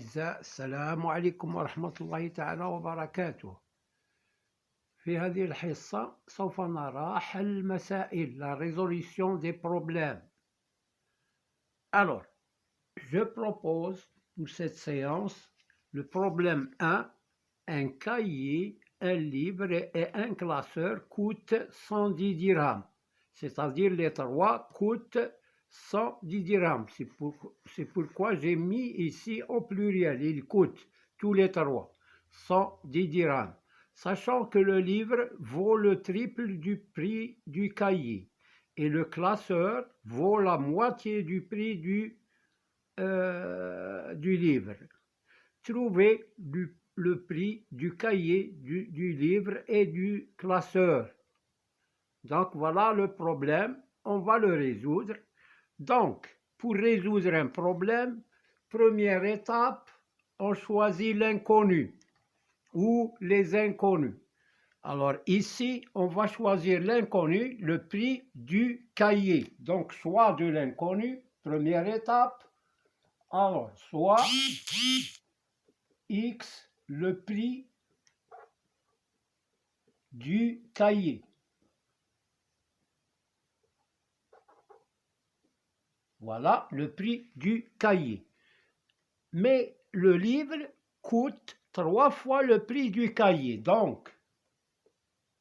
الأعزاء، السلام عليكم ورحمة الله تعالى وبركاته. في هذه الحصة سوف نرى حل مسائل la résolution des problèmes. Alors, je propose pour cette séance le problème 1, un cahier, un livre et un classeur coûtent 110 dirhams, c'est-à-dire les trois coûtent 110 dirhams. C'est pourquoi j'ai mis ici au pluriel, ils coûtent tous les trois 110 dirhams, sachant que le livre vaut le triple du prix du cahier et le classeur vaut la moitié du prix du livre. Trouvez le prix du cahier, du livre et du classeur. Donc voilà le problème, on va le résoudre. Donc, pour résoudre un problème, première étape, on choisit l'inconnu ou les inconnus. Alors ici, on va choisir l'inconnu, le prix du cahier. Donc, choix de l'inconnu, première étape. Alors, soit X, le prix du cahier. Voilà le prix du cahier. Mais le livre coûte 3 fois le prix du cahier. Donc,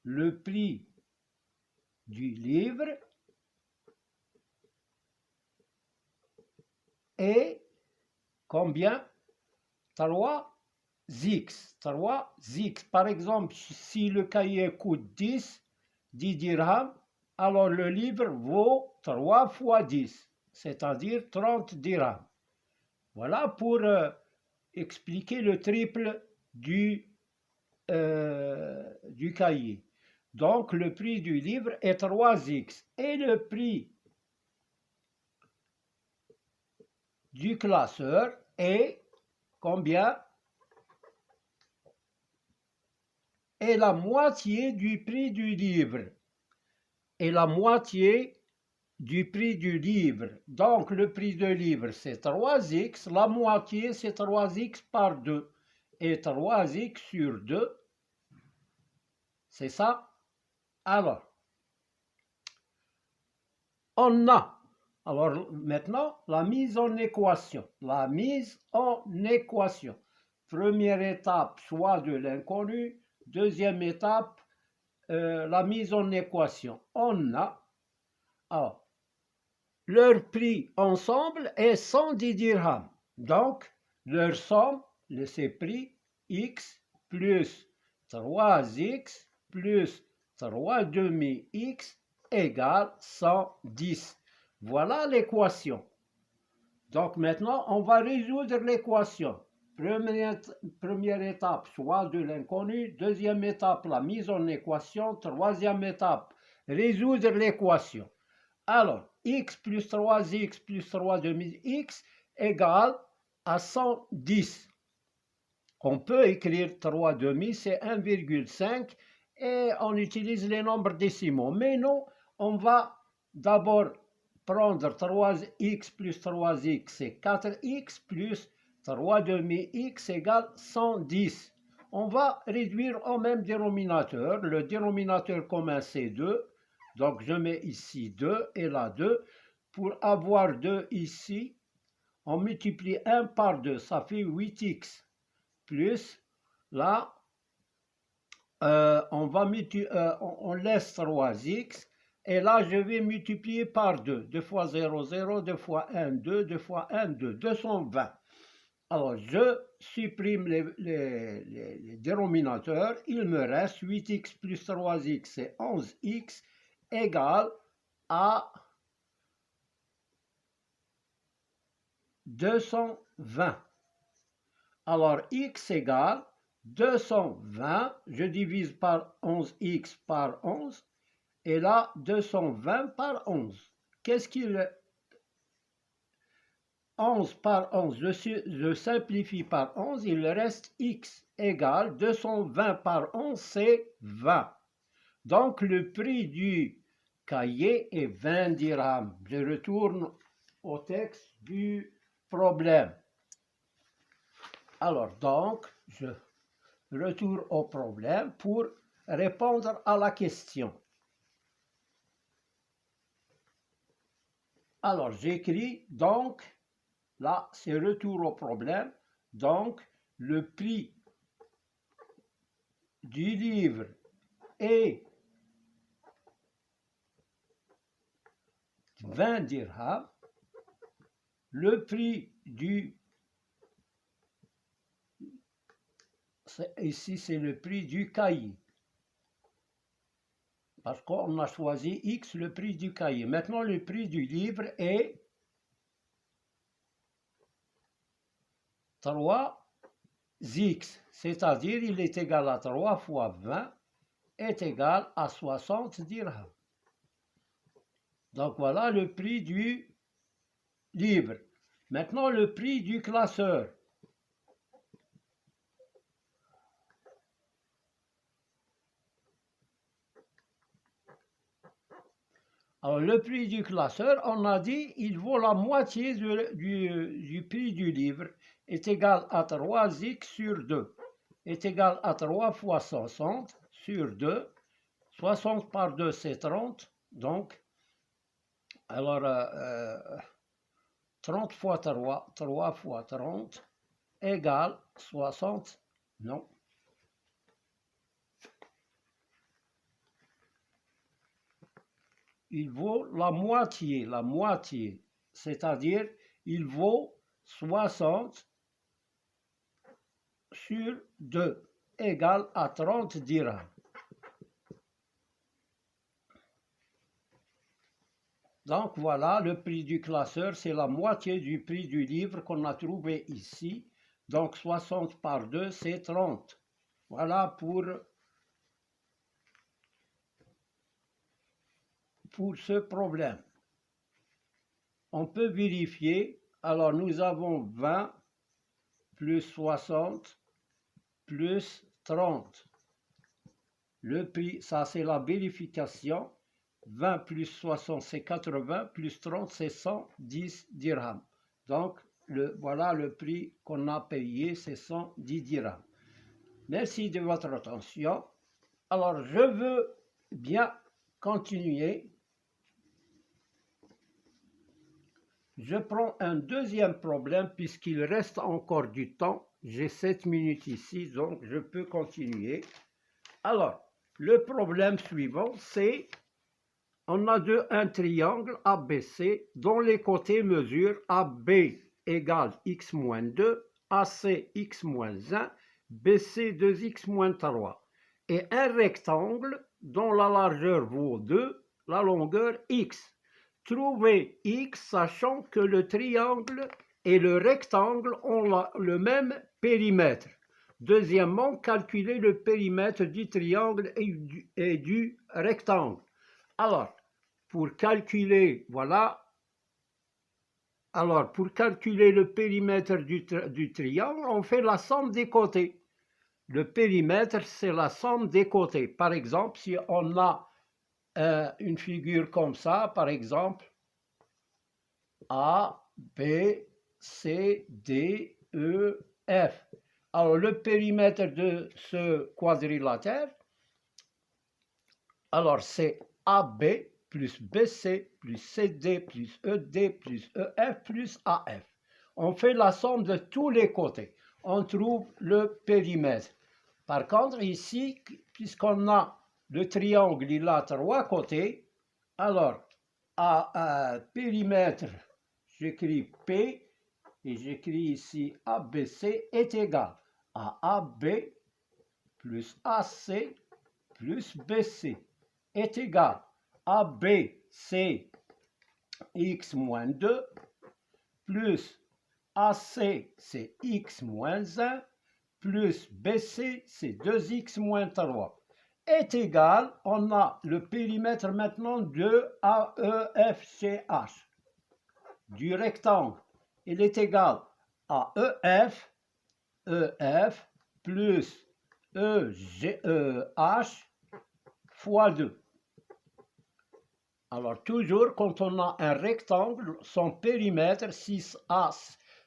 le prix du livre est combien? 3x. 3x. Par exemple, si le cahier coûte 10 dirhams, alors le livre vaut 3 fois 10. C'est-à-dire 30 dirhams. Voilà pour expliquer le triple du cahier. Donc, le prix du livre est 3x. Et le prix du classeur est combien? Est la moitié du prix du livre. Et la moitié du prix du livre. Donc, le prix du livre, c'est 3x. La moitié, c'est 3x par 2. Et 3x sur 2, c'est ça. Alors, on a. Alors, maintenant, la mise en équation. La mise en équation. Première étape, choix de l'inconnu. Deuxième étape, la mise en équation. On a. Alors, leur prix ensemble est 110 dirhams. Donc, leur somme, c'est prix x plus 3x plus 3 demi-x égale 110. Voilà l'équation. Donc maintenant, on va résoudre l'équation. Première étape, choix de l'inconnu. Deuxième étape, la mise en équation. Troisième étape, résoudre l'équation. Alors, x plus 3x plus 3 demi-x égale à 110. On peut écrire 3 demi, c'est 1,5 et on utilise les nombres décimaux. Mais non, on va d'abord prendre 3x plus 3x, c'est 4x plus 3 demi-x égale 110. On va réduire au même dénominateur. Le dénominateur commun, c'est 2. Donc, je mets ici 2 et là 2. Pour avoir 2 ici, on multiplie 1 par 2, ça fait 8x. Plus, là, on laisse 3x. Et là, je vais multiplier par 2. 2 fois 0, 0, 2 fois 1, 2, 2 fois 1, 2. 220. Alors, je supprime les dénominateurs. Il me reste 8x plus 3x, c'est 11x. Égale à 220. Alors, x égale 220, je divise par 11x par 11, et là, 220 par 11. Qu'est-ce qu'il est? 11 par 11, je simplifie par 11, il reste x égale 220 par 11, c'est 20. Donc, le prix du cahier est 20 dirhams. Je retourne au texte du problème. Alors, donc, je retourne au problème pour répondre à la question. Alors, j'écris donc, là, c'est retour au problème. Donc, le prix du livre est 20 dirhams. Le prix du... Ici, c'est le prix du cahier. Parce qu'on a choisi X, le prix du cahier. Maintenant, le prix du livre est 3x, c'est-à-dire il est égal à 3 fois 20 est égal à 60 dirhams. Donc voilà le prix du livre. Maintenant le prix du classeur. Alors le prix du classeur, on a dit, il vaut la moitié du prix du livre, est égal à 3x sur 2, est égal à 3 fois 60 sur 2, 60 par 2 c'est 30, donc, alors 30 fois 3, 3 fois 30, égale 60, non. Il vaut la moitié, c'est-à-dire il vaut 60 sur 2, égale à 30 dirhams. Donc voilà, le prix du classeur, c'est la moitié du prix du livre qu'on a trouvé ici. Donc 60 par 2, c'est 30. Voilà pour ce problème. On peut vérifier. Alors nous avons 20 plus 60 plus 30. Le prix, ça c'est la vérification. 20 plus 60 c'est 80, plus 30 c'est 110 dirhams. Donc voilà le prix qu'on a payé, c'est 110 dirhams. Merci de votre attention. Alors je veux bien continuer. Je prends un deuxième problème puisqu'il reste encore du temps. J'ai 7 minutes ici, donc je peux continuer. Alors, le problème suivant, c'est on a un triangle ABC dont les côtés mesurent AB égale x moins 2, AC x moins 1, BC 2x moins 3, et un rectangle dont la largeur vaut 2, la longueur x. Trouvez x sachant que le triangle et le rectangle ont le même périmètre. Deuxièmement, calculez le périmètre du triangle et du rectangle. Alors, pour calculer, voilà. Alors, pour calculer le périmètre du triangle, on fait la somme des côtés. Le périmètre, c'est la somme des côtés. Par exemple, si on a une figure comme ça, par exemple, A, B, C, D, E, F. Alors, le périmètre de ce quadrilatère, alors c'est AB plus BC plus CD plus ED plus EF plus AF. On fait la somme de tous les côtés. On trouve le périmètre. Par contre, ici, puisqu'on a le triangle, il a 3 côtés, alors à périmètre, j'écris P et j'écris ici ABC est égal à AB plus AC plus BC est égal à AB, c'est x moins 2, plus AC, c'est x moins 1, plus BC, c'est 2x moins 3, est égal, on a le périmètre maintenant de AEFCH, du rectangle. Il est égal à EF plus EGH fois 2. Alors toujours, quand on a un rectangle, son périmètre, 6A,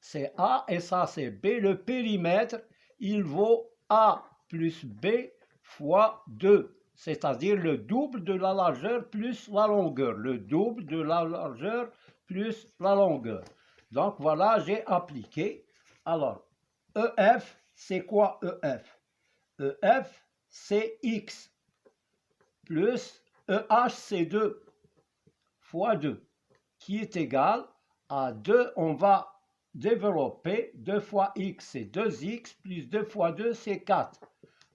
c'est A et ça c'est B. Le périmètre, il vaut A plus B fois 2, c'est-à-dire le double de la largeur plus la longueur. Le double de la largeur plus la longueur. Donc voilà, j'ai appliqué. Alors, EF, c'est quoi EF? EF, c'est X plus EH, c'est 2 fois 2, qui est égal à 2, on va développer 2 fois x, c'est 2x, plus 2 fois 2, c'est 4.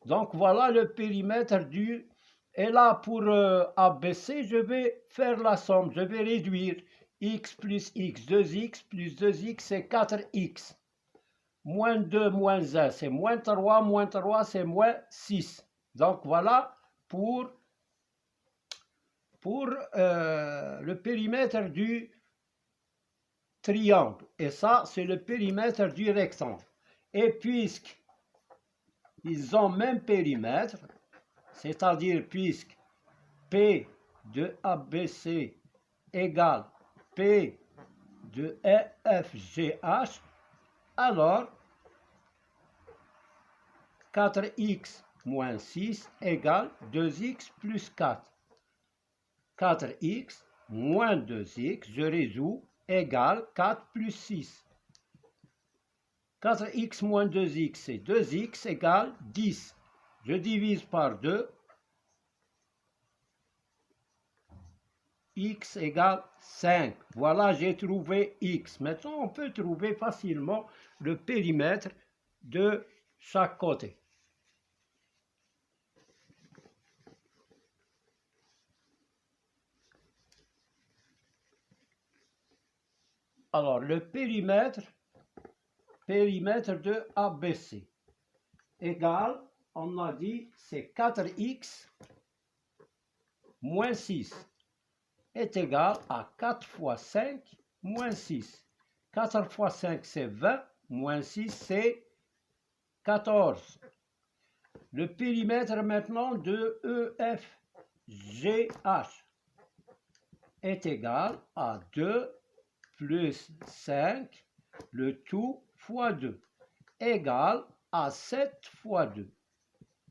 Donc voilà le périmètre du... Et là, pour ABC, je vais faire la somme, je vais réduire x plus x, 2x plus 2x, c'est 4x. Moins 2, moins 1, c'est moins 3, c'est moins 6. Donc voilà pour le périmètre du triangle. Et ça, c'est le périmètre du rectangle. Et puisqu'ils ont même périmètre, c'est-à-dire puisque P de ABC égale P de EFGH, alors 4x moins 6 égale 2x plus 4. 4x moins 2x, je résous, égale 4 plus 6. 4x moins 2x, c'est 2x égale 10. Je divise par 2. X égale 5. Voilà, j'ai trouvé x. Maintenant, on peut trouver facilement le périmètre de chaque côté. Alors, le périmètre de ABC égale, on a dit, c'est 4x moins 6 est égal à 4 fois 5 moins 6. 4 fois 5, c'est 20, moins 6, c'est 14. Le périmètre maintenant de EFGH est égal à 2 plus 5, le tout fois 2, égale à 7 fois 2,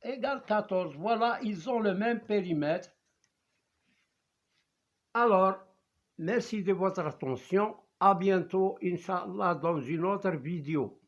égale 14. Voilà, ils ont le même périmètre. Alors, merci de votre attention. À bientôt, Inch'Allah, dans une autre vidéo.